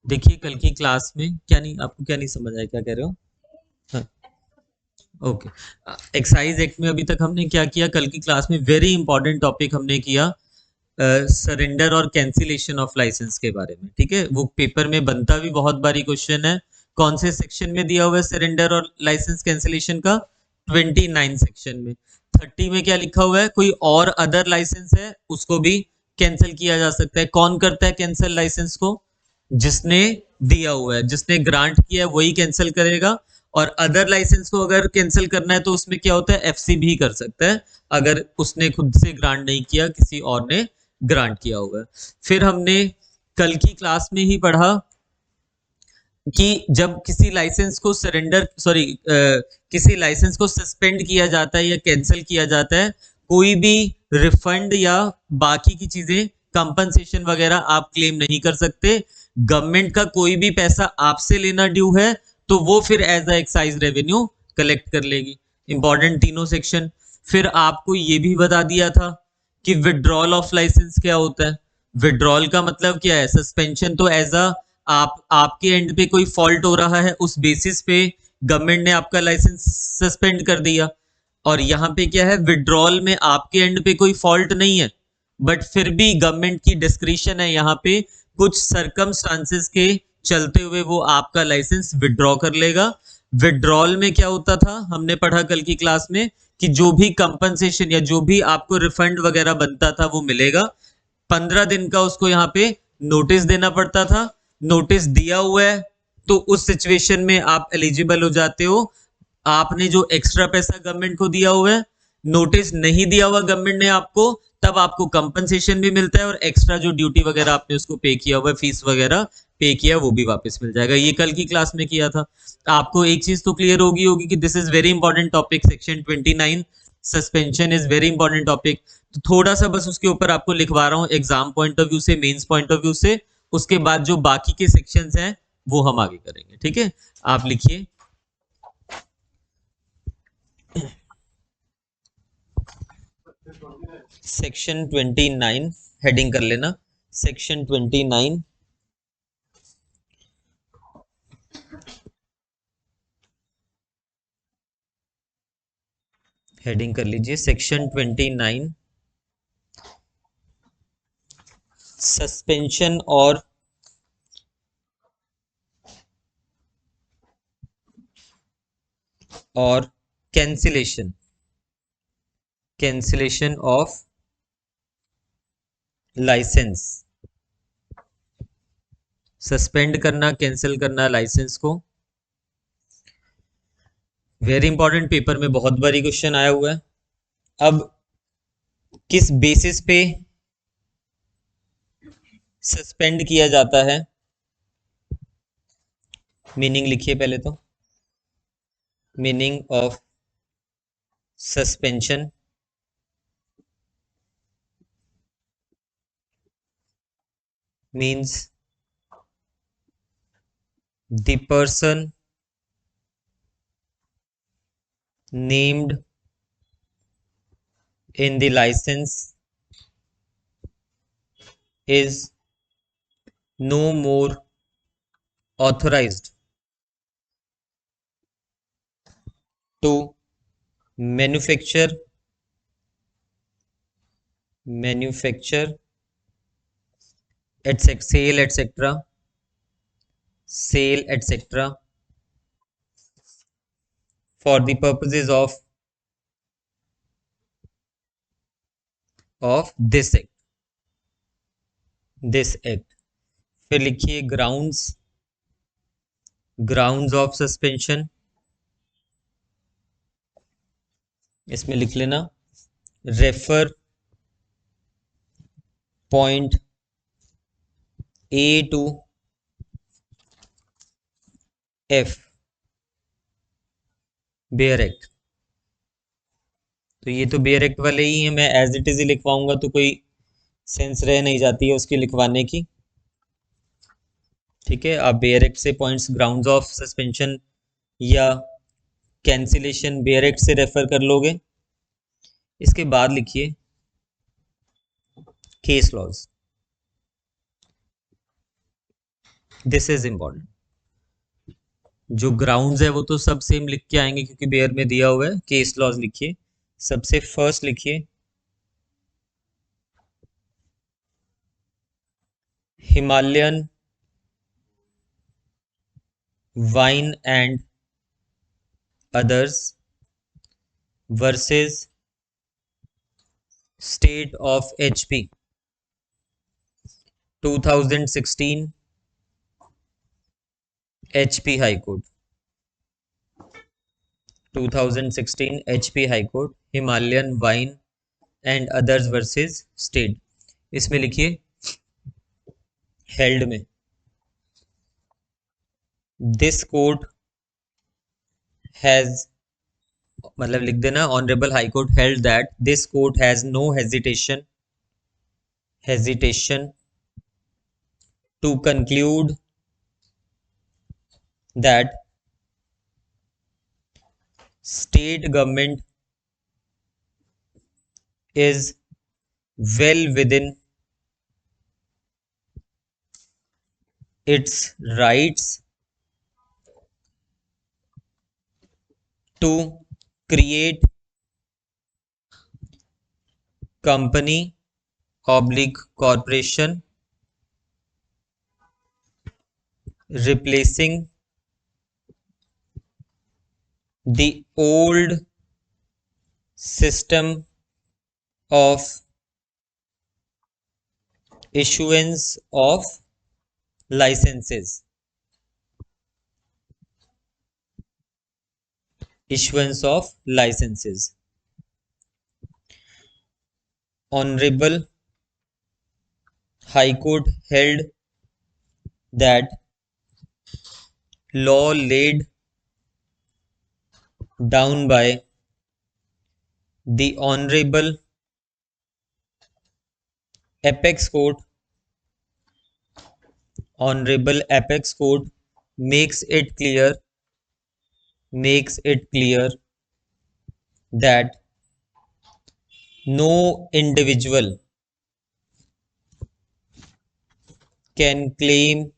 देखिए कल की क्लास में क्या नहीं, आपको क्या नहीं समझ आया, क्या कह रहे हो? हाँ, ओके। एक्साइज एक्ट में अभी तक हमने क्या किया, कल की क्लास में वेरी इंपॉर्टेंट टॉपिक हमने किया सरेंडर और कैंसिलेशन ऑफ लाइसेंस के बारे में। ठीक है, वो पेपर में बनता भी बहुत बारी क्वेश्चन है। कौन से सेक्शन में दिया हुआ है सरेंडर और लाइसेंस कैंसिलेशन का? 29 सेक्शन में। 30 में क्या लिखा हुआ है, कोई और अदर लाइसेंस है उसको भी कैंसिल किया जा सकता है। कौन करता है कैंसिल लाइसेंस को? जिसने दिया हुआ है, जिसने ग्रांट किया है वही कैंसिल करेगा। और अदर लाइसेंस को अगर कैंसिल करना है तो उसमें क्या होता है, एफसी भी कर सकता है अगर उसने खुद से ग्रांट नहीं किया, किसी और ने ग्रांट किया होगा। फिर हमने कल की क्लास में ही पढ़ा कि जब किसी लाइसेंस को सरेंडर सॉरी किसी लाइसेंस को सस्पेंड किया जाता है या कैंसिल किया जाता है, कोई भी रिफंड या बाकी की चीजें कंपनसेशन वगैरह आप क्लेम नहीं कर सकते। गवर्नमेंट का कोई भी पैसा आपसे लेना ड्यू है तो वो फिर as a excise revenue collect कर लेगी। इंपॉर्टेंट तीनों सेक्शन। फिर आपको ये भी बता दिया था कि विड्रॉल ऑफ लाइसेंस क्या होता है। विड्रॉल का मतलब क्या है? सस्पेंशन तो एज अ आपके एंड पे कोई फॉल्ट हो रहा है, उस बेसिस पे गवर्नमेंट ने आपका लाइसेंस सस्पेंड कर दिया। और यहाँ पे क्या है, विड्रॉल में आपके एंड पे कोई फॉल्ट नहीं है, बट फिर भी गवर्नमेंट की डिस्क्रिशन है यहाँ पे, कुछ सरकमस्टांसेस के चलते हुए वो आपका लाइसेंस विड्रॉ कर लेगा। विड्रॉल में क्या होता था, हमने पढ़ा कल की क्लास में कि जो भी कंपनसेशन या जो भी आपको रिफंड वगैरह बनता था वो मिलेगा। 15 दिन का उसको यहाँ पे नोटिस देना पड़ता था। नोटिस दिया हुआ है तो उस सिचुएशन में आप एलिजिबल हो जाते हो। आपने जो एक्स्ट्रा पैसा गवर्नमेंट को दिया हुआ है, नोटिस नहीं दिया हुआ गवर्नमेंट ने आपको, तब आपको कंपनसेशन भी मिलता है और एक्स्ट्रा जो ड्यूटी वगैरह आपने उसको पे किया हुआ है, फीस वगैरह पे किया, वो भी वापस मिल जाएगा। ये कल की क्लास में किया था। आपको एक चीज तो क्लियर होगी होगी कि this is very important topic, section 29 suspension is very important topic. तो थोड़ा सा बस उसके ऊपर आपको लिखवा रहा हूँ एग्जाम पॉइंट ऑफ व्यू से, मेंस पॉइंट ऑफ व्यू से। उसके बाद जो बाकी के सेक्शंस हैं वो हम आगे करेंगे। ठीक है, आप लिखिए सेक्शन 29, हेडिंग कर लेना सेक्शन 29। हेडिंग कर लीजिए सेक्शन 29, सस्पेंशन और cancellation, cancellation of licence. Suspend करना, कैंसिल करना लाइसेंस को। वेरी इंपॉर्टेंट, पेपर में बहुत बारी क्वेश्चन आया हुआ है। अब किस बेसिस पे सस्पेंड किया जाता है, मीनिंग लिखिए पहले तो। Meaning of suspension means the person named in the license is no more authorized to manufacture etc sale etc for the purposes of this act। फिर लिखिए ग्राउंड्स ऑफ सस्पेंशन। इसमें लिख लेना refer point A to F, bare act. तो ये तो bare act वाले ही है, मैं एज इट इज ही लिखवाऊंगा तो कोई सेंस रह नहीं जाती है उसकी लिखवाने की। ठीक है, आप बेयर एक्ट से पॉइंट्स, ग्राउंड्स ऑफ सस्पेंशन या कैंसिलेशन बेयर एक्ट से रेफर कर लोगे। इसके बाद लिखिए case laws. This is important. जो ग्राउंड्स है वो तो सब सेम लिख के आएंगे क्योंकि बेयर में दिया हुआ है। केस लॉज लिखिए, सबसे फर्स्ट लिखिए Himalayan wine and others versus state of HP 2016 HP high court 2016 HP high court Himalayan wine and others versus state. इसमें लिखिए हेल्ड में दिस कोर्ट हैज, मतलब लिख देना honourable high court held that this court has no hesitation to conclude that state government is well within its rights to create company oblique corporation replacing the old system of issuance of licenses issuance of licenses. Honorable High Court held that law laid down by the Honorable Apex Court makes it clear that no individual can claim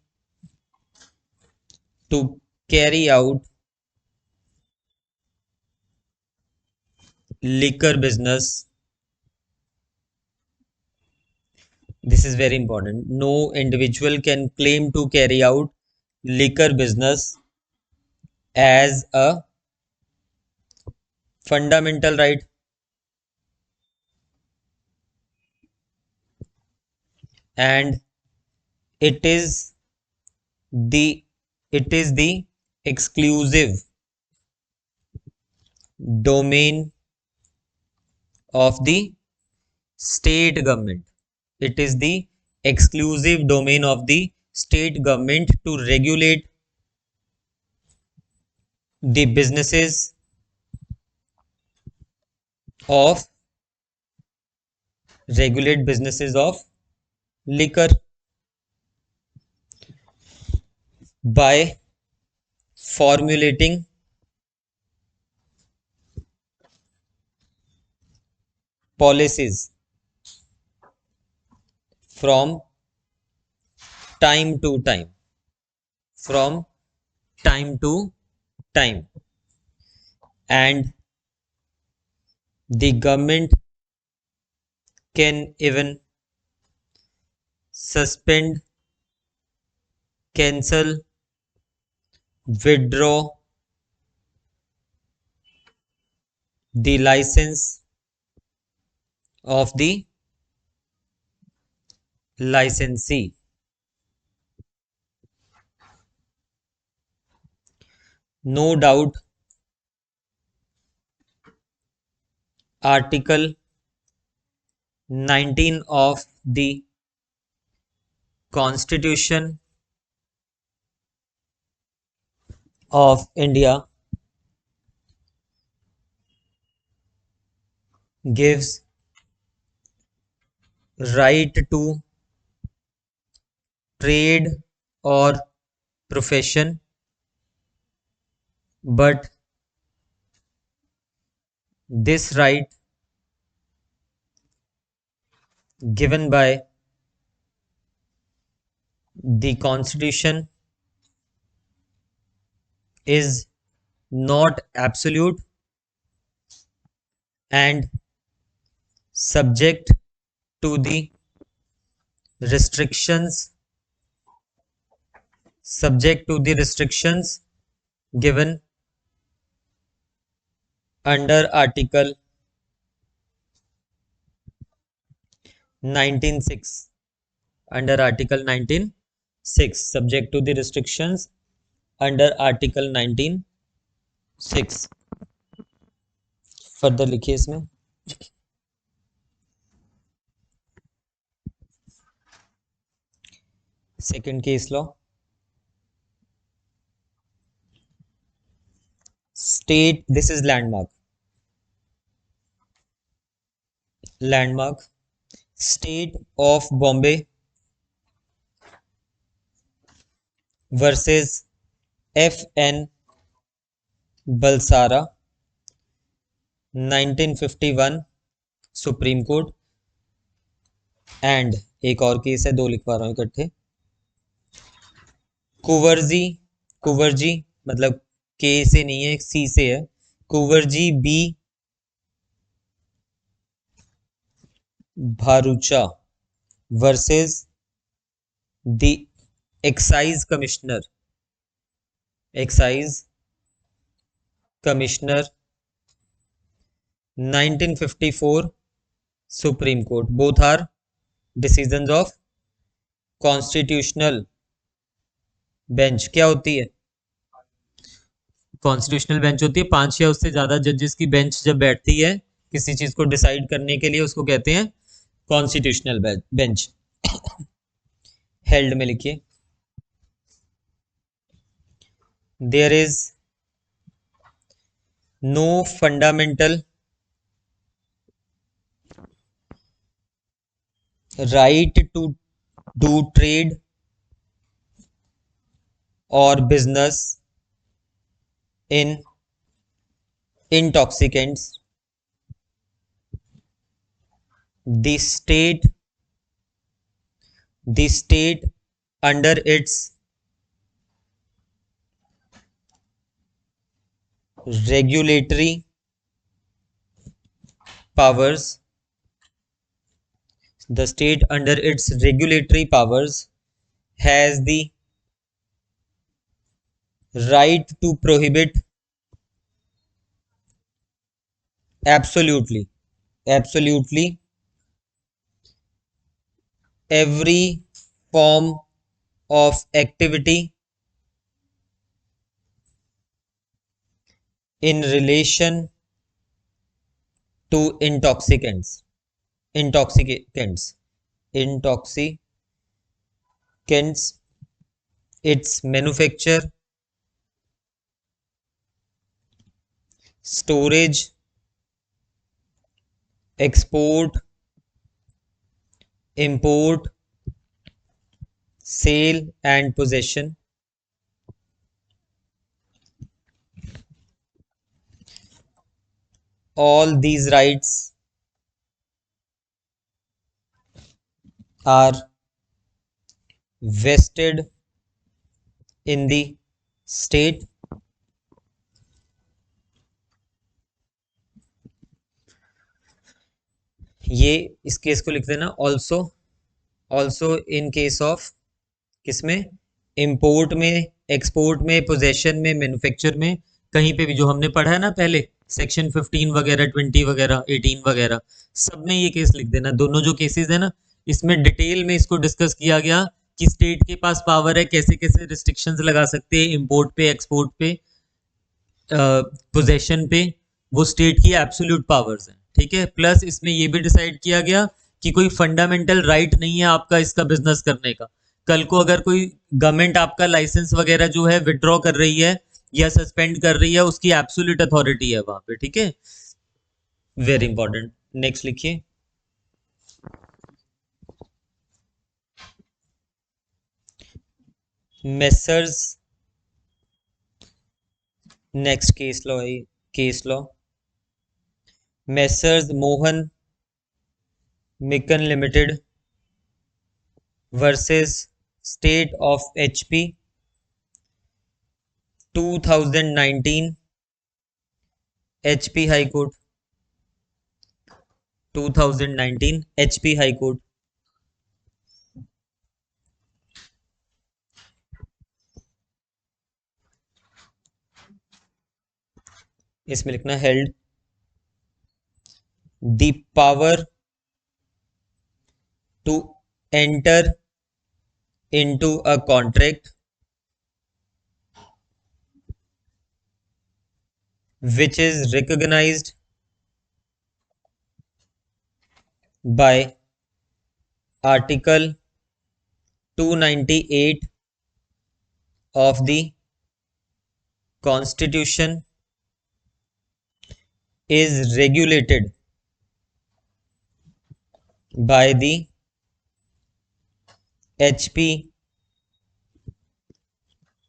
to carry out liquor business. This is very important. No individual can claim to carry out liquor business as a fundamental right, and it is the exclusive domain of the state government. It is the exclusive domain of the state government to regulate the businesses of liquor by formulating policies from time to time from time to time, and the government can even suspend, cancel, withdraw the license of the licensee. No doubt Article 19 of the Constitution of India gives right to trade or profession, but this right given by the Constitution is not absolute and subject to the restrictions given under Article 19(6). Under Article 19(6), subject to the restrictions under Article 19(6). Further लिखिए इसमें। Second case law, state, this is landmark, state of Bombay versus FN Balsara 1951 supreme court. And एक और case है, दो लिखवा रहा हूं इकट्ठे, कुंवरजी मतलब के से नहीं है, सी से है, Kunverji B Bharucha versus the excise commissioner 1954 supreme court. Both are decisions of constitutional bench. क्या होती है? कॉन्स्टिट्यूशनल बेंच होती है 5 या उससे ज्यादा जजेस की बेंच जब बैठती है किसी चीज को डिसाइड करने के लिए, उसको कहते हैं कॉन्स्टिट्यूशनल बेंच। हेल्ड में लिखिए, there is no fundamental right to do trade or business in intoxicants. The state under its regulatory powers has the right to prohibit absolutely every form of activity in relation to intoxicants, its manufacture, storage, export, import, sale and possession. All these rights are vested in the state ये इस case को लिख देना। Also in case of किसमें? Import में, export में, possession में, manufacture में, कहीं पे भी जो हमने पढ़ा है ना पहले सेक्शन 15 वगैरह 20 वगैरह 18 वगैरह सब में ये केस लिख देना। दोनों जो केसेस है ना इसमें डिटेल में इसको डिस्कस किया गया कि स्टेट के पास पावर है, कैसे कैसे रिस्ट्रिक्शंस लगा सकते हैं इंपोर्ट पे, एक्सपोर्ट पे, पोजेशन पे, वो स्टेट की एब्सोल्यूट पावर्स हैं। ठीक है, प्लस इसमें ये भी डिसाइड किया गया कि कोई फंडामेंटल राइट नहीं है आपका इसका बिजनेस करने का। कल को अगर कोई गवर्नमेंट आपका लाइसेंस वगैरह जो है विड्रॉ कर रही है या सस्पेंड कर रही है, उसकी एब्सोल्यूट अथॉरिटी है वहां पे। ठीक है, वेरी इंपॉर्टेंट। नेक्स्ट लिखिए, messrs, next case law messrs Mohan Meakin limited versus state of HP 2019 HP high court, 2019 HP high court. इसमें लिखना held the power to enter into a contract which is recognized by Article 298 of the Constitution is regulated by the HP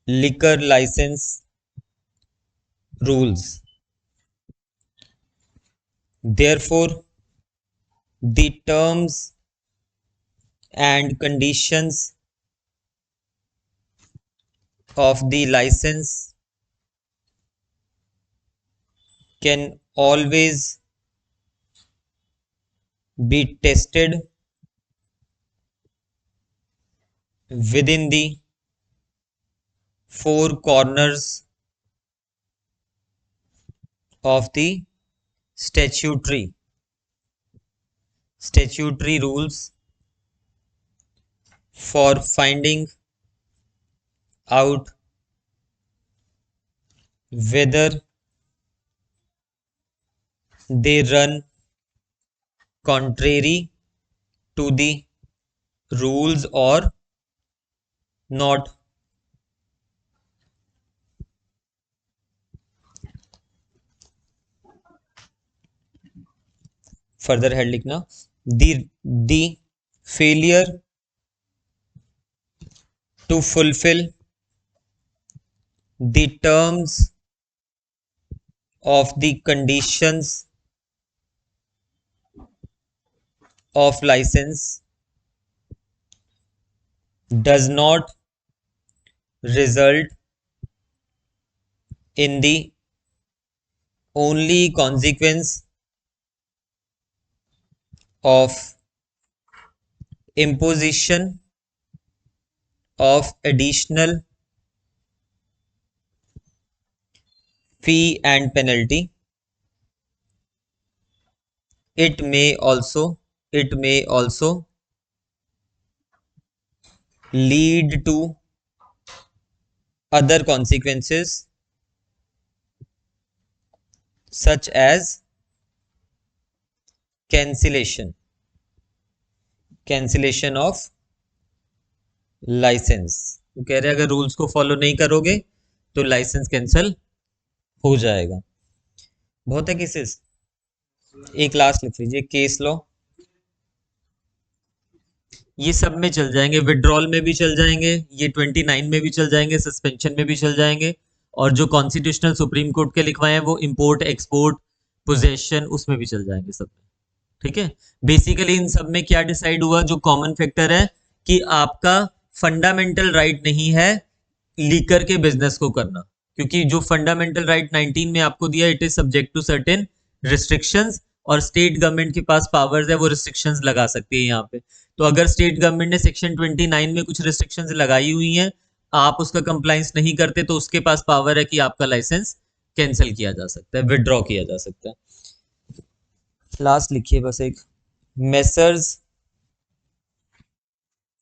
liquor license rules. Therefore, the terms and conditions of the license can always be tested within the four corners of the statutory rules for finding out whether they run contrary to the rules or not. Further head लिखना the failure to fulfill the terms of the conditions of license does not result in the only consequence of imposition of additional fee and penalty. It may also lead to other consequences such as cancellation of licence. वो कह रहे हैं अगर rules को follow नहीं करोगे तो licence cancel हो जाएगा। बहुत है केसेस। एक लास्ट लिख लीजिए केस लॉ, ये सब में चल जाएंगे, विड्रॉल में भी चल जाएंगे, ये 29 में भी चल जाएंगे, सस्पेंशन में भी चल जाएंगे, और जो कॉन्स्टिट्यूशनल सुप्रीम कोर्ट के लिखवाए हैं वो इंपोर्ट एक्सपोर्ट पोजेशन उसमें भी चल जाएंगे सब में। ठीक है, बेसिकली इन सब में क्या डिसाइड हुआ, जो कॉमन फैक्टर है कि आपका फंडामेंटल राइट नहीं है लीकर के बिजनेस को करना, क्योंकि जो फंडामेंटल राइट 19 में आपको दिया it is subject to certain restrictions, और स्टेट गवर्नमेंट के पास पावर्स है वो रिस्ट्रिक्शंस लगा सकती है यहाँ पे। तो अगर स्टेट गवर्नमेंट ने सेक्शन 29 में कुछ रिस्ट्रिक्शंस लगाई हुई हैं, आप उसका कंप्लायंस नहीं करते तो उसके पास पावर है कि आपका लाइसेंस कैंसिल किया जा सकता है, विड्रॉ किया जा सकता है। लास्ट लिखिए बस एक, messrs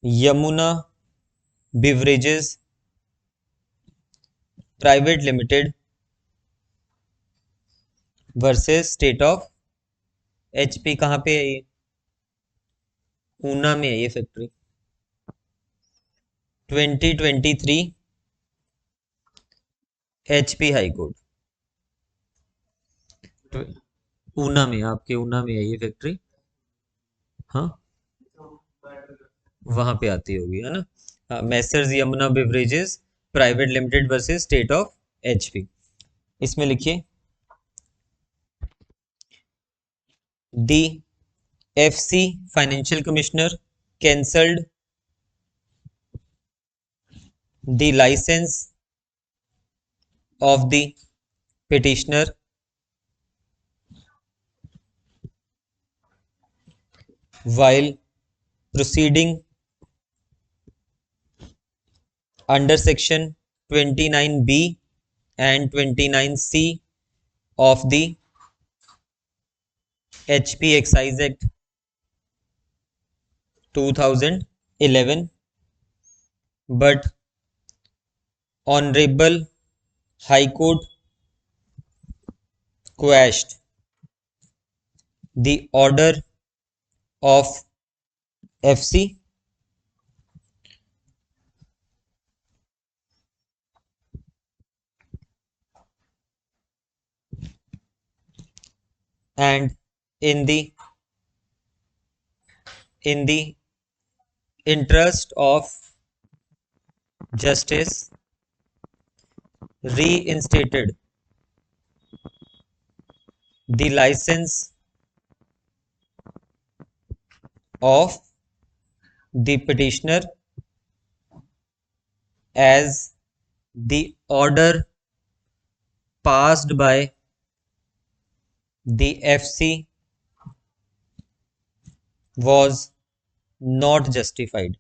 Yamuna beverages private limited versus state of HP. कहाँ पे है ये? ऊना में है ये factory. 2023 HP high court, Una में, आपके ऊना में है ये फैक्ट्री। हाँ वहां पे आती होगी है ना। Messrs Yamuna beverages private limited versus state of HP. इसमें लिखिए the FC financial commissioner cancelled the licence of the petitioner while proceeding under section 29B and 29C of the HP Excise Act 2011, but Honorable High Court quashed the order of FC and in the interest of justice reinstated the license of the petitioner as the order passed by the FC was not justified.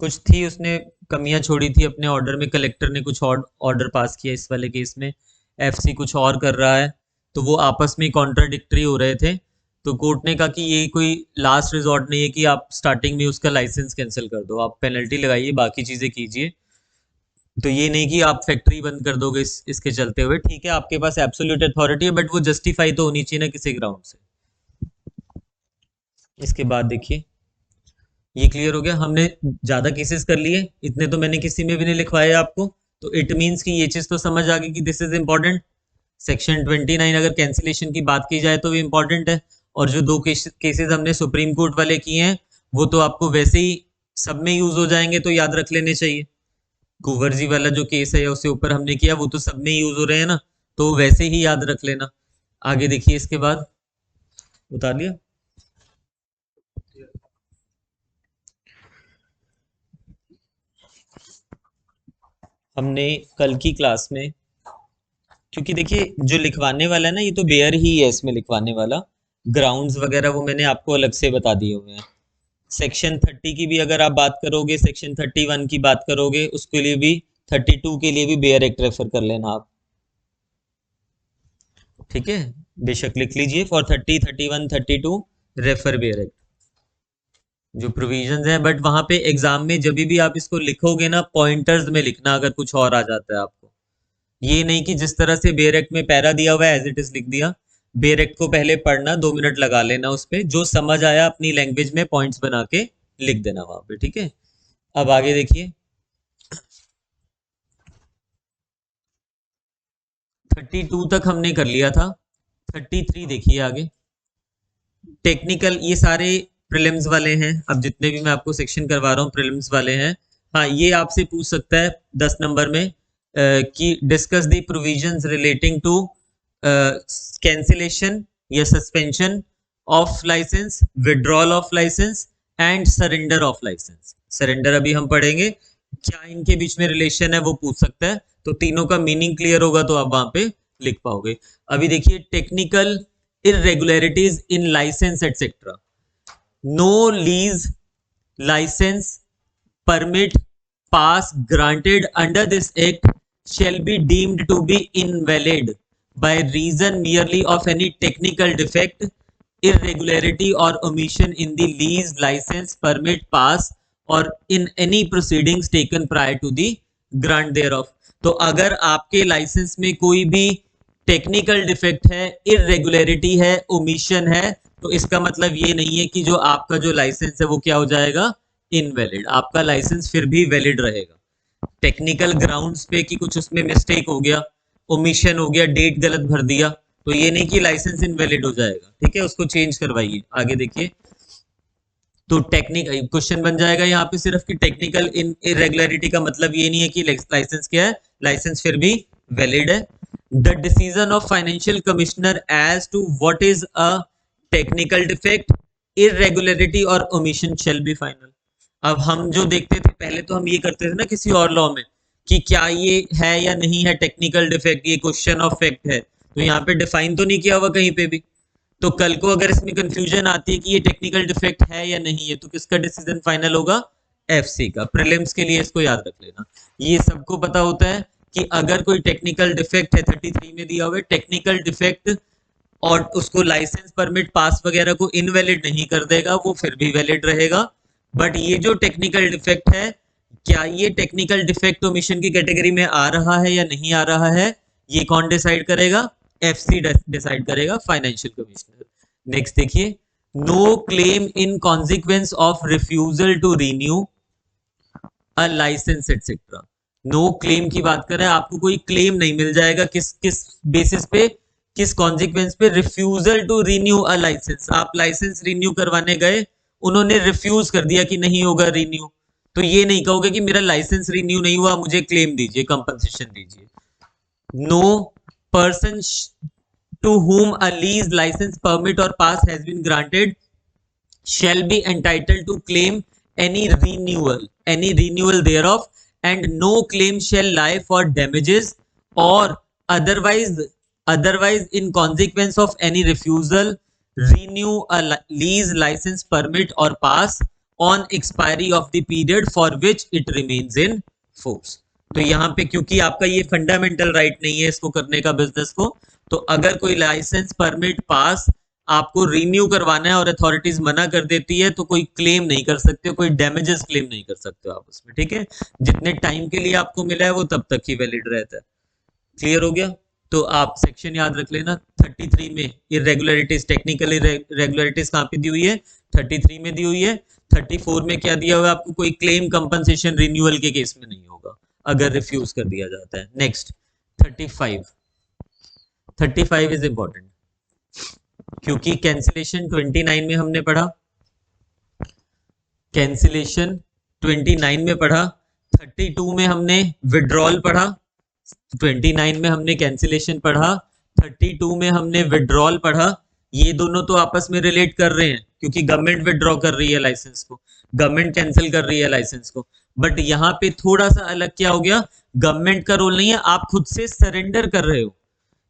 कुछ थी उसने कमियां छोड़ी थी अपने order में, collector ने कुछ और ऑर्डर पास किया इस वाले केस में, एफसी कुछ और कर रहा है, तो वो आपस में कॉन्ट्राडिक्टरी हो रहे थे। तो कोर्ट ने कहा कि ये कोई लास्ट रिजॉर्ट नहीं है कि आप स्टार्टिंग में उसका लाइसेंस कैंसिल कर दो, आप पेनल्टी लगाइए, बाकी चीज़ें कीजिए। तो ये नहीं कि आप फैक्ट्री बंद कर दोगे इसके चलते हुए। ठीक है, आपके पास एब्सोल्यूट अथॉरिटी है, बट वो जस्टिफाई तो होनी चाहिए ना किसी ग्राउंड से। इसके बाद देखिए, ये क्लियर हो गया, हमने ज़्यादा केसेस कर लिए, इतने तो मैंने किसी में भी नहीं लिखवाए आपको। तो इट मीन्स कि ये चीज़ तो समझ आ गई कि दिस इज इंपॉर्टेंट। सेक्शन 29 अगर कैंसिलेशन की बात की जाए तो भी इंपॉर्टेंट है, और जो दो केसेस हमने सुप्रीम कोर्ट वाले किए हैं वो तो आपको वैसे ही सब में यूज हो जाएंगे, तो याद रख लेने चाहिए। कुंवरजी वाला जो केस है या उससे ऊपर हमने किया वो तो सब में यूज हो रहे हैं ना, तो वैसे ही याद रख लेना। आगे देखिए, इसके बाद उतार लिया। हमने कल की क्लास में, क्योंकि देखिए जो लिखवाने वाला है ना ये तो बेयर ही है, इसमें लिखवाने वाला ग्राउंड्स वगैरह वो मैंने आपको अलग से बता दिए हुए हैं। सेक्शन 30 की भी अगर आप बात करोगे, सेक्शन 31 की बात करोगे, उसके लिए भी 32 के लिए भी बेयर एक्ट रेफर कर लेना आप। ठीक है, बेशक लिख लीजिए फॉर 30, 31, 32 रेफर बेयर एक्ट जो प्रोविजंस हैं। बट वहां पे एग्जाम में जब भी आप इसको लिखोगे ना, पॉइंटर्स में लिखना अगर कुछ और आ जाता है आपको। ये नहीं कि जिस तरह से बेयर एक्ट में पैरा दिया हुआ है एज इट इज लिख दिया। बेयर एक्ट को पहले पढ़ना, 2 मिनट लगा लेना उस पर, जो समझ आया अपनी लैंग्वेज में पॉइंट्स बना के लिख देना वहां पे। ठीक है, अब आगे देखिए, 32 तक हमने कर लिया था। 33 देखिए आगे, टेक्निकल, ये सारे प्रीलिम्स वाले हैं। अब जितने भी मैं आपको सेक्शन करवा रहा हूँ प्रीलिम्स वाले हैं। हाँ, ये आपसे पूछ सकता है 10 नंबर में कि discuss the provisions relating to cancellation या suspension of licence, withdrawal of licence and surrender of licence. Surrender अभी हम पढ़ेंगे, क्या इनके बीच में रिलेशन है वो पूछ सकता है। तो तीनों का मीनिंग क्लियर होगा तो आप वहां पे लिख पाओगे। अभी देखिए, technical irregularities in license etc. No lease, license, permit, pass granted under this act shall be deemed to be invalid by reason merely of any technical defect, irregularity or omission in the lease, license, permit, pass or in any proceedings taken prior to the grant thereof. तो अगर आपके licence में कोई भी technical defect है, irregularity है, omission है, तो इसका मतलब ये नहीं है कि जो आपका जो लाइसेंस है वो क्या हो जाएगा, इनवैलिड। आपका लाइसेंस फिर भी वैलिड रहेगा। टेक्निकल ग्राउंड्स पे कि कुछ उसमें मिस्टेक हो गया, ओमिशन हो गया, डेट गलत भर दिया, तो ये नहीं कि लाइसेंस इनवैलिड हो जाएगा। ठीक है, उसको चेंज करवाइए। आगे देखिए, तो टेक्निकल क्वेश्चन बन जाएगा यहाँ पे सिर्फ कि टेक्निकल इन इरेगुलरिटी का मतलब ये नहीं है कि लाइसेंस क्या है, लाइसेंस फिर भी वैलिड है। The decision of financial commissioner as to what is a technical defect, irregularity और ओमिशन शेल बी फाइनल। अब हम जो देखते थे पहले, तो हम ये करते थे ना किसी और लॉ में कि क्या ये है या नहीं है टेक्निकल डिफेक्ट, ये क्वेश्चन ऑफ फैक्ट है, तो यहाँ पे डिफाइन तो नहीं किया हुआ कहीं पे भी। तो कल को अगर इसमें कंफ्यूजन आती है कि ये टेक्निकल डिफेक्ट है या नहीं है, तो किसका डिसीजन फाइनल होगा? एफसी का। प्रीलिम्स के लिए इसको याद रख लेना। ये सबको पता होता है कि अगर कोई टेक्निकल डिफेक्ट है, 33 में दिया हुआ है टेक्निकल डिफेक्ट, और उसको लाइसेंस परमिट पास वगैरह को इनवैलिड नहीं कर देगा, वो फिर भी वैलिड रहेगा। बट ये जो टेक्निकल डिफेक्ट है, क्या ये टेक्निकल डिफेक्ट ओमिशन की कैटेगरी में आ रहा है या नहीं आ रहा है, ये कौन डिसाइड करेगा? एफसी डिसाइड करेगा, फाइनेंशियल कमिश्नर। नेक्स्ट देखिए, no claim in consequence of refusal to renew a licence et cetera. No claim की बात कर रहे हैं, आपको कोई क्लेम नहीं मिल जाएगा। किस किस बेसिस पे, किस कॉन्सिक्वेंस पे? Refusal to renew a licence. आप लाइसेंस रिन्यू करवाने गए, उन्होंने रिफ्यूज कर दिया कि नहीं होगा रिन्यू, तो ये नहीं कहोगे कि मेरा लाइसेंस रिन्यू नहीं हुआ, मुझे क्लेम दीजिए, कंपनसेशन दीजिए। No person to whom a lease license permit or pass has been granted shall be entitled to claim any renewal thereof, and no claim shall lie for damages or otherwise in consequence of any refusal renew a lease license permit or pass on expiry of the period for which it remains in force। तो यहाँ पे क्योंकि आपका ये fundamental right नहीं है इसको करने का, बिजनेस को, तो अगर कोई लाइसेंस परमिट पास आपको रिन्यू करवाना है और अथॉरिटीज मना कर देती है, तो कोई क्लेम नहीं कर सकते, कोई डैमेजेस क्लेम नहीं कर सकते हो आप उसमें, ठीक है। जितने टाइम के लिए आपको मिला है वो तब तक ही वैलिड रहता है। क्लियर हो गया? तो आप सेक्शन याद रख लेना 33 में इरेगुलरिटीज, टेक्निकल इरेगुलरिटीज कहाँ पे दी हुई है? 33 में दी हुई है। 34 में क्या दिया हुआ है आपको? कोई क्लेम कंपनसेशन रिन्यूअल के केस में नहीं होगा अगर रिफ्यूज कर दिया जाता है। नेक्स्ट 35 इज इंपॉर्टेंट, क्योंकि कैंसिलेशन 29 में हमने पढ़ा, कैंसिलेशन 29 में पढ़ा, 32 में हमने विड्रॉल पढ़ा, 29 में हमने कैंसिलेशन पढ़ा, 32 में हमने विड्रॉल पढ़ा। ये दोनों तो आपस में रिलेट कर रहे हैं, क्योंकि गवर्नमेंट विड्रॉ कर रही है लाइसेंस को, गवर्नमेंट कैंसिल कर रही है लाइसेंस को। बट यहाँ पे थोड़ा सा अलग क्या हो गया, गवर्नमेंट का रोल नहीं है, आप खुद से सरेंडर कर रहे हो,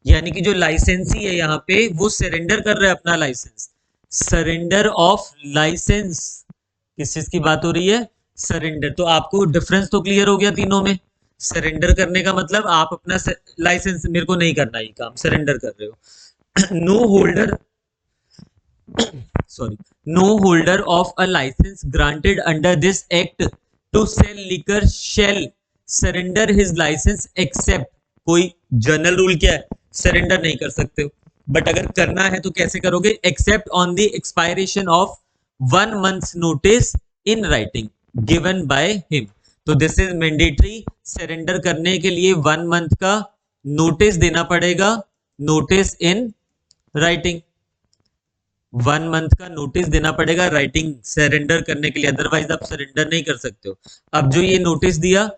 यानी कि जो लाइसेंसी है यहाँ पे वो सरेंडर कर रहे हैं अपना लाइसेंस। सरेंडर ऑफ लाइसेंस, किस चीज की बात हो रही है? सरेंडर। तो आपको डिफरेंस तो क्लियर हो गया तीनों में। सरेंडर करने का मतलब आप अपना लाइसेंस, मेरे को नहीं करना ये काम, सरेंडर कर रहे हो। No holder sorry, no holder of a license granted under this act to sell liquor shall surrender his license except, कोई जनरल रूल क्या है? सरेंडर नहीं कर सकते हो, बट अगर करना है तो कैसे करोगे? Except on the expiration of 1 month's notice in writing given by him। तो दिस इज मैंडेटरी, सरेंडर करने के लिए 1 month का नोटिस देना पड़ेगा, नोटिस इन राइटिंग, 1 month का नोटिस देना पड़ेगा राइटिंग सरेंडर करने के लिए, अदरवाइज आप सरेंडर नहीं कर सकते हो। अब जो ये नोटिस दिया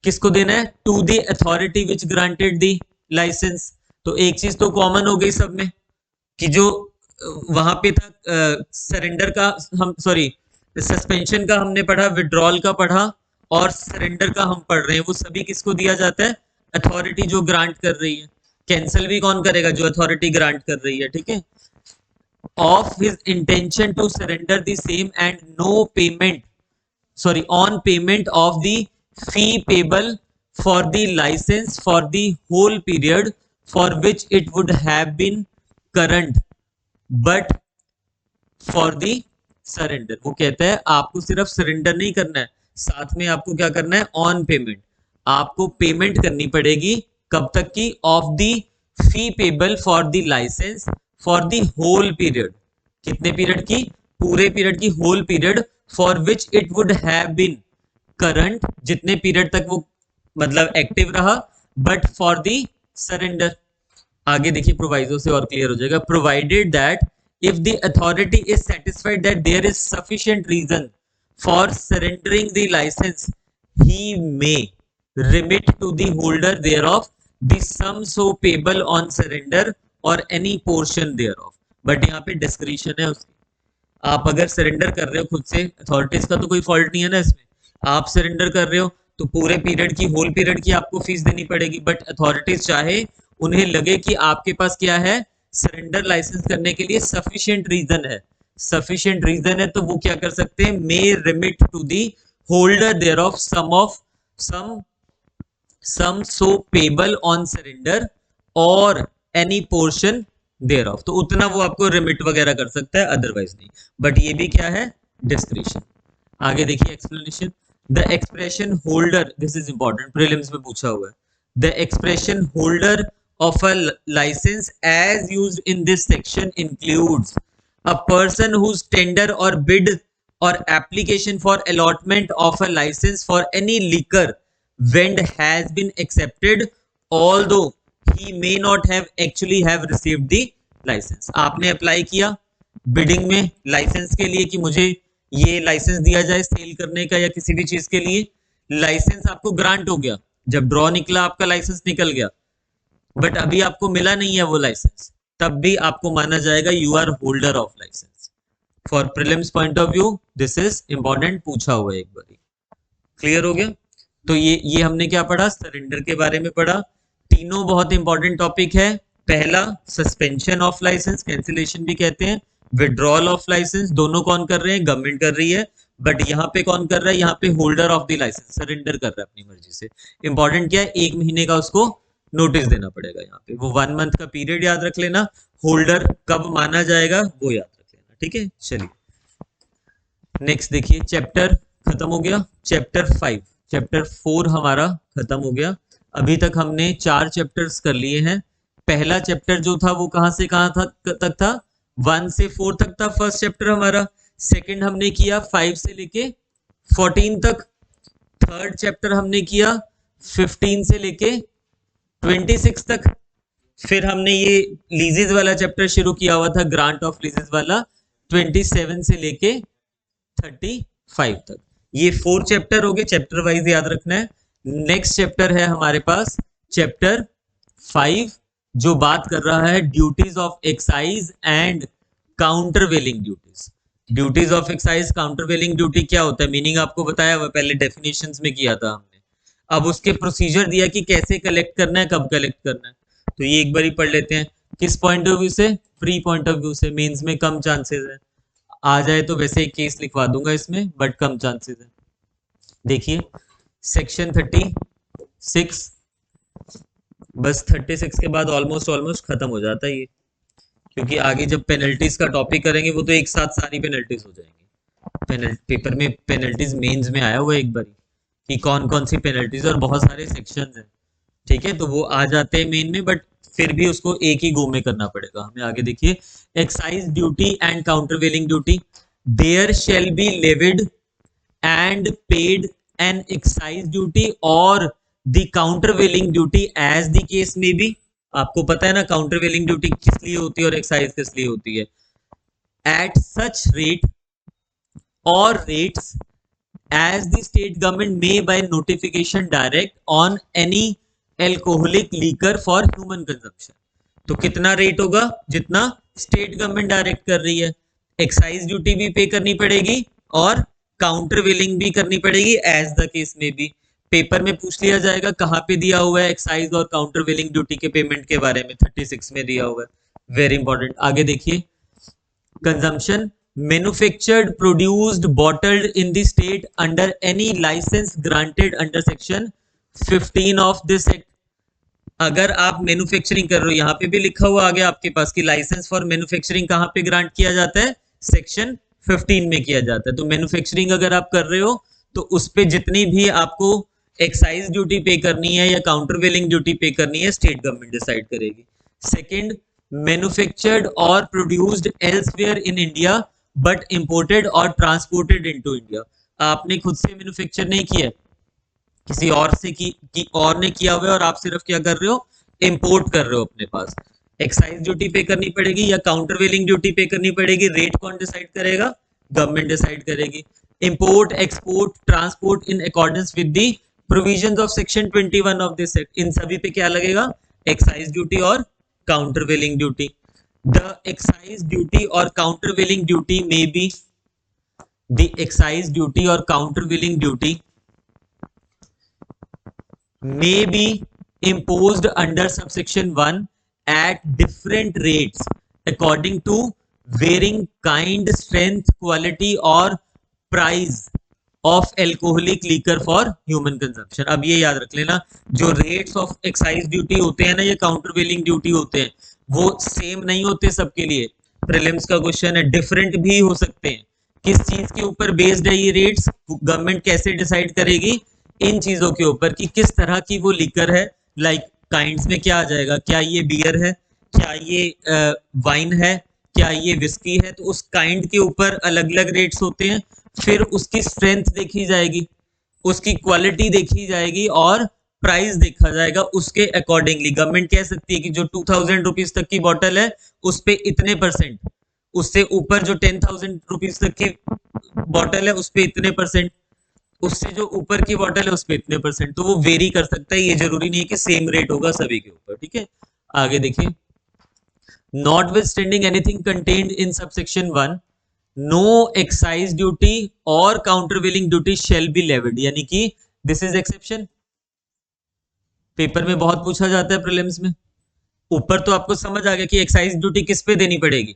किसको देना है? To the authority which granted the licence. तो एक चीज तो कॉमन हो गई सब में कि जो वहां पे था सरेंडर का, हम सॉरी सस्पेंशन का हमने पढ़ा, विड्रॉल का पढ़ा, और सरेंडर का हम पढ़ रहे हैं। वो सभी किसको दिया जाता है? अथॉरिटी जो ग्रांट कर रही है। कैंसिल भी कौन करेगा? जो अथॉरिटी ग्रांट कर रही है, ठीक है। Of his intention to surrender the same and no payment, sorry on payment of the fee payable for the license for the whole period for which it would have been current but for the surrender। वो कहता है आपको सिर्फ surrender नहीं करना है, साथ में आपको क्या करना है? ऑन पेमेंट, आपको पेमेंट करनी पड़ेगी। कब तक की? Of the fee payable for the licence for the whole period. कितने पीरियड की? पूरे पीरियड की, whole period, for which it would have been current, जितने पीरियड तक वो मतलब एक्टिव रहा, बट फॉर दी सरेंडर। आगे देखिए प्रोवाइजो से और क्लियर हो जाएगा। Provided that if the authority is satisfied that there is sufficient reason for surrendering the licence he may remit to the holder thereof the sum so payable on surrender और any portion thereof. But यहाँ पे discretion है उसकी, आप अगर surrender कर रहे हो खुद से, अथॉरिटीज का तो कोई फॉल्ट नहीं है ना इसमें, आप सरेंडर कर रहे हो तो पूरे पीरियड की, होल पीरियड की आपको फीस देनी पड़ेगी। बट अथॉरिटीज चाहे, उन्हें लगे कि आपके पास क्या है, सरेंडर लाइसेंस करने के लिए सफिशिएंट रीजन है, सफिशिएंट रीजन है, तो वो क्या कर सकते हैं, may remit to the holder thereof sum so payable on surrender और एनी पोर्शन देयर ऑफ, तो उतना वो आपको रिमिट वगैरह कर सकता है, अदरवाइज नहीं। बट ये भी क्या है, डिस्क्रिशन। आगे देखिए explanation. The expression holder, this is important, prelims में पूछा हुआ है। The expression holder of a license as used in this section includes a person whose tender or bid or application for allotment of a license for any liquor vend has been accepted although he may not have actually have received the license। आपने apply किया bidding में licence के लिए कि मुझे ये licence दिया जाए सेल करने का या किसी भी चीज के लिए, लाइसेंस आपको ग्रांट हो गया, जब ड्रॉ निकला आपका लाइसेंस निकल गया, बट अभी आपको मिला नहीं है वो लाइसेंस, तब भी आपको माना जाएगा you are holder of licence. For prelims point of view this is important, पूछा हुआ है एक बार। क्लियर हो गया। तो ये हमने क्या पढ़ा, सरेंडर के बारे में पढ़ा। तीनों बहुत इंपॉर्टेंट टॉपिक है। पहला सस्पेंशन ऑफ लाइसेंस, कैंसिलेशन भी कहते हैं, विड्रॉल ऑफ लाइसेंस, दोनों कौन कर रहे हैं, गवर्नमेंट कर रही है, बट यहाँ पे कौन कर रहा है, यहाँ पे holder of the licence surrender कर रहा है अपनी मर्जी से। इंपॉर्टेंट क्या है, 1 महीने का उसको नोटिस देना पड़ेगा, यहाँ पे वो 1 मंथ का पीरियड याद रख लेना, होल्डर कब माना जाएगा वो याद रख लेना, ठीक है। चलिए नेक्स्ट देखिए, चैप्टर खत्म हो गया, चैप्टर 5, चैप्टर 4 हमारा खत्म हो गया। अभी तक हमने 4 चैप्टर्स कर लिए हैं। पहला चैप्टर जो था वो कहां से कहां तक था, 1 से 4 तक था फर्स्ट चैप्टर हमारा। सेकंड हमने किया 5 से लेके 14 तक। थर्ड चैप्टर हमने किया 15 से लेके 26 तक। फिर हमने ये लीजेस वाला चैप्टर शुरू किया हुआ था, ग्रांट ऑफ लीजेस वाला, 27 से लेके 35 तक। ये 4 चैप्टर हो गए, चैप्टर वाइज याद रखना है। नेक्स्ट चैप्टर है हमारे पास चैप्टर 5, जो बात कर रहा है duties of excise and countervailing duties. Duties of excise countervailing duty क्या होता है, मीनिंग आपको बताया हुआ, पहले डेफिनेशंस में किया था हमने। अब उसके प्रोसीजर दिया कि कैसे कलेक्ट करना है, कब कलेक्ट करना है, तो ये एक बार ही पढ़ लेते हैं। किस पॉइंट ऑफ व्यू से, फ्री पॉइंट ऑफ व्यू से, मेंस में कम चांसेस है, आ जाए तो वैसे एक केस लिखवा दूंगा इसमें, बट कम चांसेस है। देखिए सेक्शन 36, बस 36 के बाद ऑलमोस्ट खत्म हो जाता है ये, क्योंकि आगे जब पेनल्टीज का टॉपिक करेंगे वो तो एक साथ सारी पेनल्टीज हो जाएंगी। पेपर में पेनल्टीज मेंस में आया हुआ है एक बार कि कौन कौन सी पेनल्टीज, और बहुत सारे सेक्शंस हैं, ठीक है, तो वो आ जाते हैं मेन में, बट फिर भी उसको एक ही गो में करना पड़ेगा हमें। आगे देखिए, excise duty and countervailing duty, there shall be levied and paid an excise duty और the countervailing duty as the case may be. आपको पता है ना काउंटरवेलिंग ड्यूटी किस लिए होती है और एक्साइज किस लिए होती है। एट सच रेट और rates as the state government may by notification direct on any alcoholic liquor for human consumption। तो कितना रेट होगा, जितना स्टेट गवर्नमेंट डायरेक्ट कर रही है। एक्साइज ड्यूटी भी पे करनी पड़ेगी और काउंटर वेलिंग भी करनी पड़ेगी एज द केस में भी। पेपर में पूछ लिया जाएगा कहाँ पे दिया हुआ है एक्साइज और काउंटर वेलिंग ड्यूटी के पेमेंट के बारे में, 36 में दिया हुआ है, वेरी इंपॉर्टेंट। आगे देखिए, consumption, manufactured, produced, bottled in the state under any license granted under section 15 of this act। अगर आप मैन्युफैक्चरिंग कर रहे हो, यहाँ पे भी लिखा हुआ आ गया आपके पास कि लाइसेंस फॉर मैन्युफैक्चरिंग कहाँ पे ग्रांट किया जाता है, सेक्शन 15 में किया जाता है। तो मैन्युफैक्चरिंग अगर आप कर रहे हो तो उस पे जितनी भी आपको एक्साइज ड्यूटी पे करनी है या काउंटर वेलिंग ड्यूटी पे करनी है, स्टेट गवर्नमेंट डिसाइड करेगी। सेकेंड, मैन्युफैक्चर्ड और produced elsewhere in India but imported और ट्रांसपोर्टेड इनटू इंडिया। आपने खुद से मैन्युफैक्चर नहीं किया, किसी और से और ने किया हुआ है और आप सिर्फ क्या कर रहे हो, इंपोर्ट कर रहे हो अपने पास। एक्साइज ड्यूटी पे करनी पड़ेगी या काउंटर वेलिंग ड्यूटी पे करनी पड़ेगी। रेट कौन डिसाइड करेगा, गवर्नमेंट डिसाइड करेगी। Import, export, transport in accordance with the provisions of section 21 of this act, इन सभी पे क्या लगेगा, एक्साइज ड्यूटी और countervailing duty. The excise duty or countervailing duty may be, the excise duty or countervailing duty may be imposed under subsection 1 at different rates according to varying kind, strength, quality और price of alcoholic liquor for human consumption. अब ये याद रख लेना, जो rates of excise duty होते हैं ना, ये काउंटरवेलिंग ड्यूटी होते हैं, वो सेम नहीं होते सबके लिए। प्रीलिम्स का क्वेश्चन है, डिफरेंट भी हो सकते हैं। किस चीज के ऊपर बेस्ड है ये रेट्स, गवर्नमेंट कैसे डिसाइड करेगी, इन चीजों के ऊपर कि किस तरह की वो लीकर है। लाइक काइंड्स में क्या आ जाएगा, क्या ये बियर है, क्या ये वाइन है, क्या ये विस्की है, तो उस काइंड के ऊपर अलग अलग रेट्स होते हैं। फिर उसकी स्ट्रेंथ देखी जाएगी, उसकी क्वालिटी देखी जाएगी और प्राइस देखा जाएगा। उसके अकॉर्डिंगली गवर्नमेंट कह सकती है कि जो 2000 रुपीज तक की बॉटल है उस पे इतने परसेंट, उससे ऊपर जो 10,000 रुपीज तक की बॉटल है उस पे इतने परसेंट, उससे जो ऊपर की बॉटल है उस पे इतने परसेंट। तो वो वेरी कर सकता है, ये जरूरी नहीं है कि सेम रेट होगा सभी के ऊपर। ठीक है, आगे देखिए, notwithstanding anything contained in subsection 1, no excise duty or countervailing duty shall be levied, यानी कि this is exception। पेपर में बहुत पूछा जाता है प्रीलिम्स में। ऊपर तो आपको समझ आ गया कि एक्साइज ड्यूटी किस पे देनी पड़ेगी,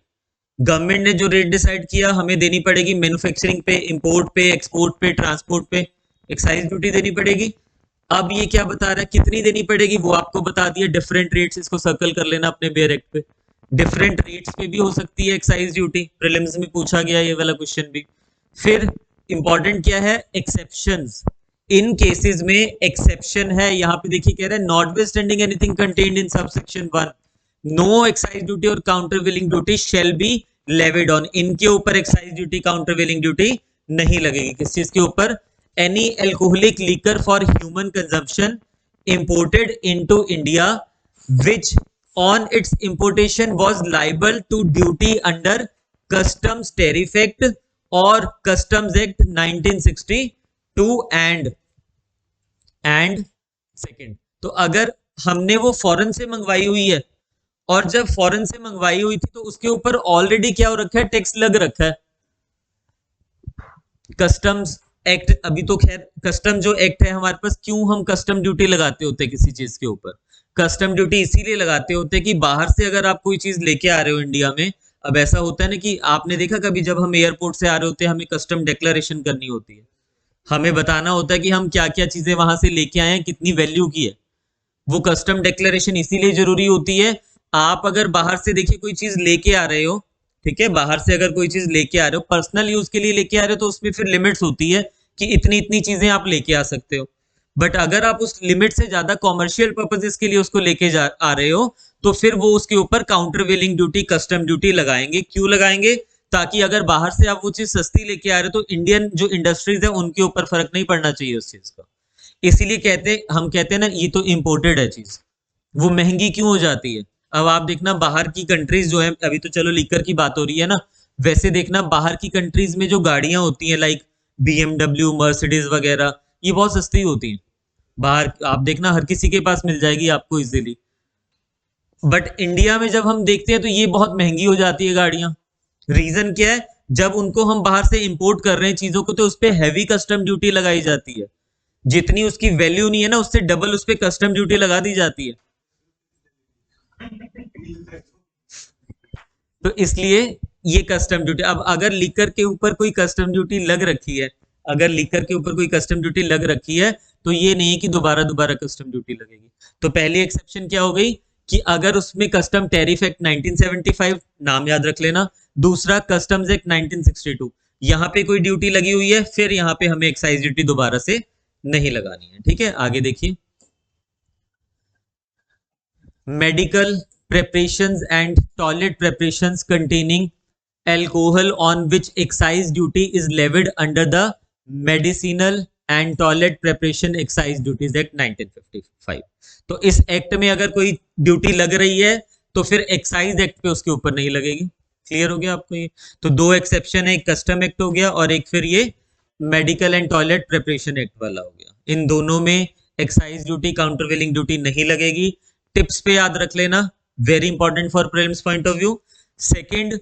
गवर्नमेंट ने जो रेट डिसाइड किया हमें देनी पड़ेगी, मैन्युफैक्चरिंग पे, इंपोर्ट पे, एक्सपोर्ट पे, ट्रांसपोर्ट पे एक्साइज ड्यूटी देनी पड़ेगी। अब ये क्या बता रहा है कितनी देनी पड़ेगी, वो आपको बता दिया, डिफरेंट रेट्स, इसको सर्कल कर लेना अपने बेयर एक्ट पे। डिफरेंट रेट्स पे भी हो सकती है एक्साइज ड्यूटी, प्रीलिम्स में पूछा गया ये वाला क्वेश्चन भी। फिर इंपॉर्टेंट क्या है, एक्सेप्शंस। इन केसेस में एक्सेप्शन है, यहाँ पे देखिए कह रहा है notwithstanding anything contained in subsection 1, no excise duty और countervailing duty shall be levied on. इनके ऊपर एक्साइज ड्यूटी, काउंटरवेलिंग ड्यूटी नहीं लगेगी। किस चीज के ऊपर, any alcoholic liquor for human consumption imported into India which on its importation was liable to duty under customs tariff act or customs act 1962 and second। तो अगर हमने वो फॉरेन से मंगवाई हुई है और जब फॉरेन से मंगवाई हुई थी तो उसके ऊपर ऑलरेडी क्या हो रखा है, टैक्स लग रखा है। कस्टम्स एक्ट, अभी तो खैर कस्टम जो एक्ट है हमारे पास, क्यों हम कस्टम ड्यूटी लगाते होते हैं किसी चीज के ऊपर, कस्टम ड्यूटी इसीलिए लगाते होते हैं कि बाहर से अगर आप कोई चीज लेके आ रहे हो इंडिया में, अब ऐसा होता है ना कि आपने देखा कभी जब हम एयरपोर्ट से आ रहे होते हैं हमें कस्टम डिक्लेरेशन करनी होती है, हमें बताना होता है कि हम क्या क्या चीजें वहां से लेके आए हैं, कितनी वैल्यू की है। वो कस्टम डिक्लेरेशन इसीलिए जरूरी होती है। आप अगर बाहर से देखिए कोई चीज लेके आ रहे हो, ठीक है, बाहर से अगर कोई चीज लेके आ रहे हो, पर्सनल यूज के लिए लेके आ रहे हो, तो उसमें फिर लिमिट्स होती है कि इतनी इतनी चीजें आप लेके आ सकते हो। बट अगर आप उस लिमिट से ज्यादा कॉमर्शियल पर्पसेस के लिए उसको लेके जा आ रहे हो, तो फिर वो उसके ऊपर काउंटरवेलिंग ड्यूटी, कस्टम ड्यूटी लगाएंगे। क्यों लगाएंगे, ताकि अगर बाहर से आप वो चीज सस्ती लेके आ रहे हो तो इंडियन जो इंडस्ट्रीज है उनके ऊपर फर्क नहीं पड़ना चाहिए उस चीज का। इसीलिए हम कहते हैं ना ये तो इम्पोर्टेड है चीज, वो महंगी क्यों हो जाती है। अब आप देखना बाहर की कंट्रीज जो है, अभी तो चलो लीकर की बात हो रही है ना, वैसे देखना बाहर की कंट्रीज में जो गाड़ियां होती हैं लाइक BMW, मर्सिडीज वगैरह, ये बहुत सस्ती होती हैं। बाहर आप देखना हर किसी के पास मिल जाएगी आपको इजीली। बट इंडिया में जब हम देखते हैं तो ये बहुत महंगी हो जाती है गाड़ियां। रीजन क्या है, जब उनको हम बाहर से इंपोर्ट कर रहे हैं चीजों को, तो उस पर हैवी कस्टम ड्यूटी लगाई जाती है। जितनी उसकी वैल्यू नहीं है ना, उससे डबल उस पर कस्टम ड्यूटी लगा दी जाती है। तो इसलिए ये कस्टम ड्यूटी, अब अगर लीकर के ऊपर कोई कस्टम ड्यूटी लग रखी है, अगर लीकर के ऊपर कोई कस्टम ड्यूटी लग रखी है, तो ये नहीं है कि दोबारा दोबारा कस्टम ड्यूटी लगेगी। तो पहली एक्सेप्शन क्या हो गई कि अगर उसमें कस्टम टैरिफ एक्ट 1975, नाम याद रख लेना, दूसरा कस्टम्स एक्ट 1962, यहाँ पे कोई ड्यूटी लगी हुई है, फिर यहाँ पे हमें एक्साइज ड्यूटी दोबारा से नहीं लगानी है। ठीक है, आगे देखिए, medical preparations and toilet preparations containing alcohol on which excise duty is levied under the Medicinal and Toilet Preparation Excise Duties Act 1955। तो इस एक्ट में अगर कोई ड्यूटी लग रही है तो फिर एक्साइज एक्ट पे उसके ऊपर नहीं लगेगी। क्लियर हो गया आपको ये। तो दो एक्सेप्शन है, एक कस्टम एक्ट हो गया और एक फिर ये medical and toilet preparation act वाला हो गया। इन दोनों में एक्साइज ड्यूटी, काउंटरवेलिंग ड्यूटी नहीं लगेगी। टिप्स पे याद रख लेना, very important for prelims point of view. Second,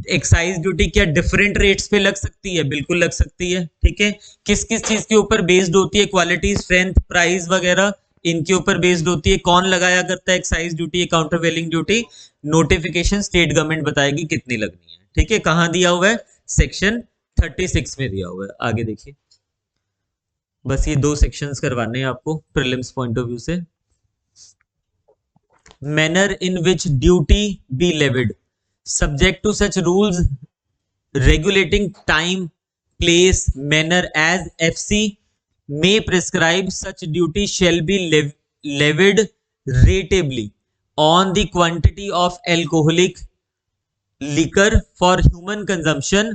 excise duty क्या डिफरेंट रेट्स पे लग सकती है, बिल्कुल लग सकती है। ठीक है, किस किस चीज के ऊपर बेस्ड होती है, क्वालिटी, स्ट्रेंथ, प्राइस वगैरह, इनके ऊपर बेस्ड होती है। कौन लगाया करता है excise duty, countervailing duty? Notification state government बताएगी कितनी लगनी है। ठीक है, कहां दिया हुआ है? सेक्शन 36 में दिया हुआ है। आगे देखिए, बस ये दो सेक्शंस करवाने हैं आपको प्रीलिम्स पॉइंट ऑफ व्यू से। Manner in which duty be levied subject to such rules regulating time, place, manner as FC may prescribe such duty shall be levied ratably on the quantity of alcoholic liquor for human consumption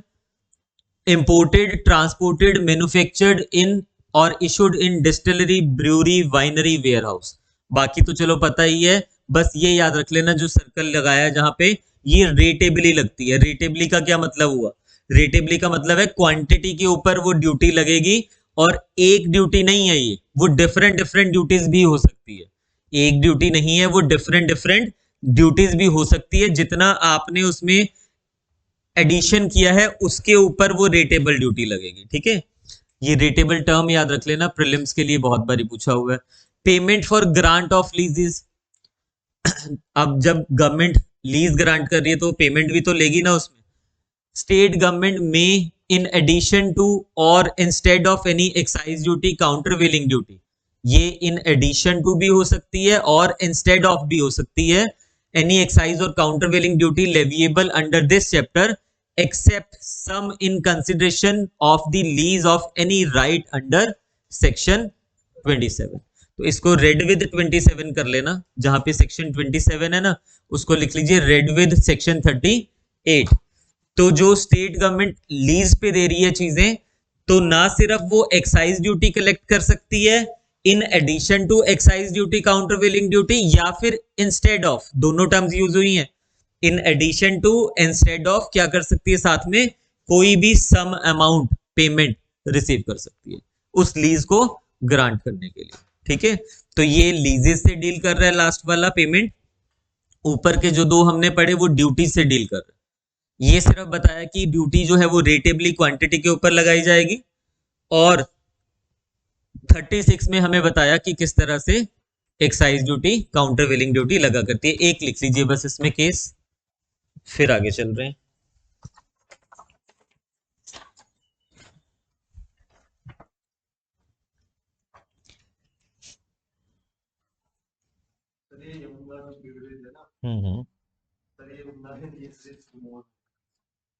imported, transported, manufactured in और issued in distillery, brewery, winery, warehouse। बाकी तो चलो पता ही है, बस ये याद रख लेना जो सर्कल लगाया है जहां पे ये रेटेबली लगती है। रेटेबली का क्या मतलब हुआ? रेटेबली का मतलब है क्वांटिटी के ऊपर वो ड्यूटी लगेगी, और एक ड्यूटी नहीं है ये, वो डिफरेंट डिफरेंट ड्यूटीज भी हो सकती है। एक ड्यूटी नहीं है, वो डिफरेंट डिफरेंट ड्यूटीज भी हो सकती है। जितना आपने उसमें एडिशन किया है उसके ऊपर वो रेटेबल ड्यूटी लगेगी। ठीक है, ये रेटेबल टर्म याद रख लेना, प्रीलिम्स के लिए बहुत बारी पूछा हुआ है। पेमेंट फॉर ग्रांट ऑफ लीजेस, अब जब गवर्नमेंट लीज ग्रांट कर रही है तो पेमेंट भी तो लेगी ना उसमें। स्टेट गवर्नमेंट में इन एडिशन टू और instead of any excise duty, countervailing duty, ये इन एडिशन टू भी हो सकती है और इंस्टेड ऑफ भी हो सकती है। एनी एक्साइज और countervailing duty leviable under this chapter except some in consideration of the lease of any right under section 27। तो इसको रेड विद 27 कर लेना, जहां पे सेक्शन 27 है ना उसको लिख लीजिए रेड विद सेक्शन 38। तो जो स्टेट गवर्नमेंट लीज पे दे रही है चीजें, तो ना सिर्फ वो एक्साइज ड्यूटी कलेक्ट कर सकती है in addition to excise duty, countervailing duty, या फिर इंस्टेड ऑफ, दोनों टर्म्स यूज हुई हैं। In addition to, instead of क्या कर सकती है साथ में? कोई भी सम अमाउंट पेमेंट रिसीव कर सकती है उस लीज को ग्रांट करने के लिए। ठीक है, तो ये लीजेस से डील कर रहा है लास्ट वाला पेमेंट। ऊपर के जो दो हमने पढ़े वो ड्यूटी से डील कर रहे हैं। ये सिर्फ बताया कि ड्यूटी जो है वो रेटेबली क्वांटिटी के ऊपर लगाई जाएगी, और 36 में हमें बताया कि किस तरह से excise duty, countervailing duty लगा करती है। एक लिख लीजिए बस इसमें केस, फिर आगे चल रहे हैं। हम्म,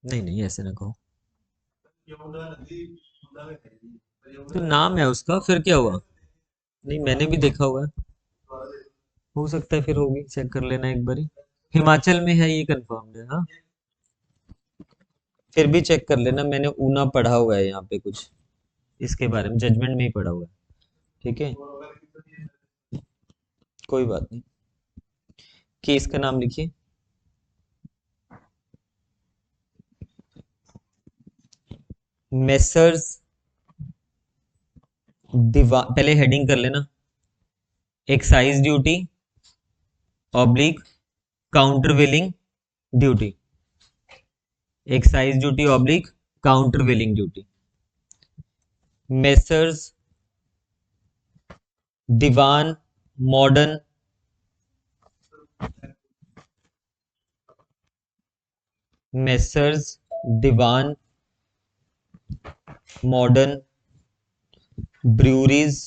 नहीं नहीं ऐसे ना कहो, तो नाम है उसका, फिर क्या हुआ? नहीं मैंने भी देखा हुआ है, हो सकता है फिर होगी, चेक कर लेना एक बारी। हिमाचल में है ये कंफर्म्ड है, हाँ। फिर भी चेक कर लेना, मैंने ऊना पढ़ा हुआ है यहाँ पे कुछ इसके बारे में, जजमेंट में ही पढ़ा हुआ है। ठीक है, कोई बात नहीं। केस का नाम लिखिए, मेसर्स पहले हेडिंग कर लेना, excise duty oblique countervailing duty, excise duty oblique countervailing duty. Messrs Diwan modern messrs Diwan modern breweries,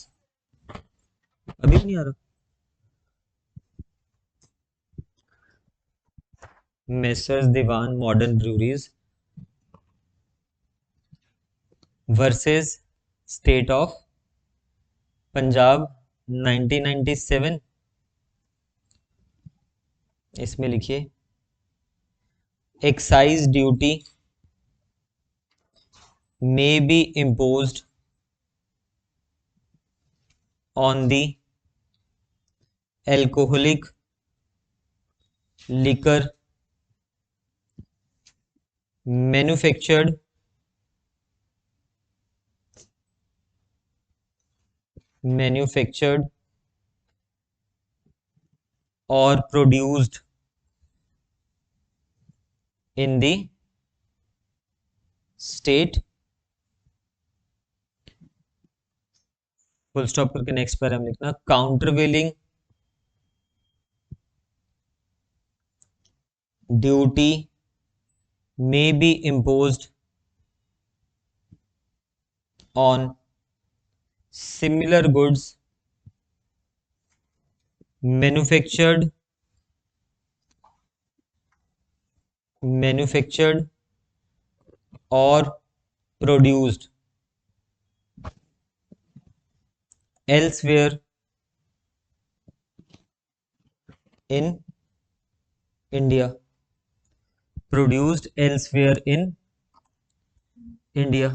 अभी भी नहीं आ रहा, messrs Diwan modern breweries versus state of Punjab 1997। इसमें लिखिए excise duty may be imposed on the alcoholic liquor manufactured or produced in the state full stop करके next para में लिखना countervailing duty may be imposed on similar goods manufactured or produced elsewhere in India. Produced elsewhere in India.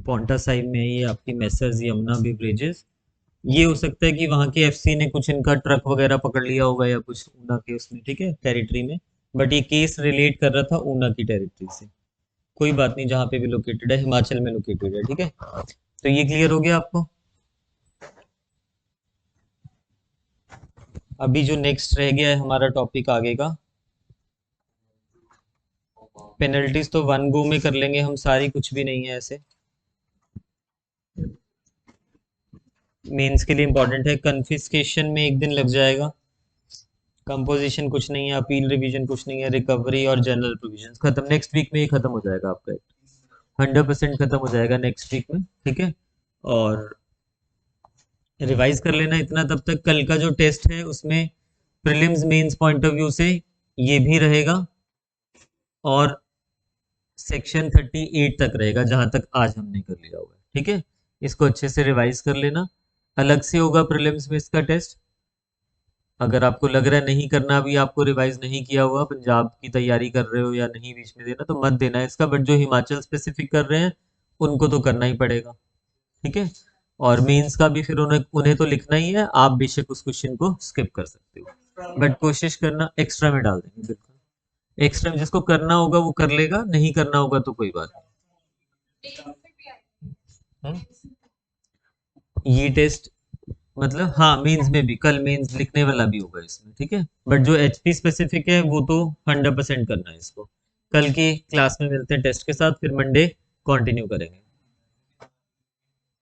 Paonta Sahib में ये आपकी Messrs Yamuna beverages, ये हो सकता है कि वहाँ के एफसी ने कुछ इनका ट्रक वगैरह पकड़ लिया होगा या कुछ ऊना के उसमें, ठीक है, टेरिटरी में। बट ये केस रिलेट कर रहा था ऊना की टेरिटरी से। कोई बात नहीं, जहाँ पे भी लोकेटेड है, हिमाचल में लोकेटेड है, ठीक है। तो ये क्लियर हो गया आपको। अभी जो नेक्स्ट रह गया है हमारा टॉपिक आगे का, पेनल्टीज तो वन गो में कर लेंगे हम सारी, कुछ भी नहीं है ऐसे। मेंस के लिए इंपॉर्टेंट है, कन्फिस्केशन में एक दिन लग जाएगा, कंपोजिशन कुछ नहीं है, अपील रिवीजन कुछ नहीं है, रिकवरी और जनरल प्रोविजन खत्म। नेक्स्ट वीक में ये खत्म हो जाएगा आपका, 100% खत्म हो जाएगा नेक्स्ट वीक में, ठीक है। और रिवाइज कर लेना इतना तब तक। कल का जो टेस्ट है उसमें prelims mains point of view से ये भी रहेगा और सेक्शन 38 तक रहेगा, जहां तक आज हमने कर लिया हुआ है, ठीक है। इसको अच्छे से रिवाइज कर लेना। अलग से होगा प्रीलिम्स में इसका टेस्ट। अगर आपको लग रहा है नहीं करना, अभी आपको रिवाइज नहीं किया हुआ, पंजाब की तैयारी कर रहे हो या नहीं बीच में देना, तो मत देना इसका। बट जो हिमाचल स्पेसिफिक कर रहे हैं उनको तो करना ही पड़ेगा, ठीक है। और मेंस का भी फिर उन्हें उन्हें तो लिखना ही है, आप बेशक उस क्वेश्चन को स्किप कर सकते हो, बट कोशिश करना एक्स्ट्रा में डाल देंगे, बिल्कुल एक्स्ट्रा में। जिसको करना होगा वो कर लेगा, नहीं करना होगा तो कोई बात नहीं। ये टेस्ट मतलब हाँ, मेंस में भी कल मेंस लिखने वाला भी होगा इसमें, ठीक है। बट जो एचपी स्पेसिफिक है वो तो 100% करना है इसको। कल की क्लास में मिलते हैं टेस्ट के साथ, फिर मंडे कंटिन्यू करेंगे।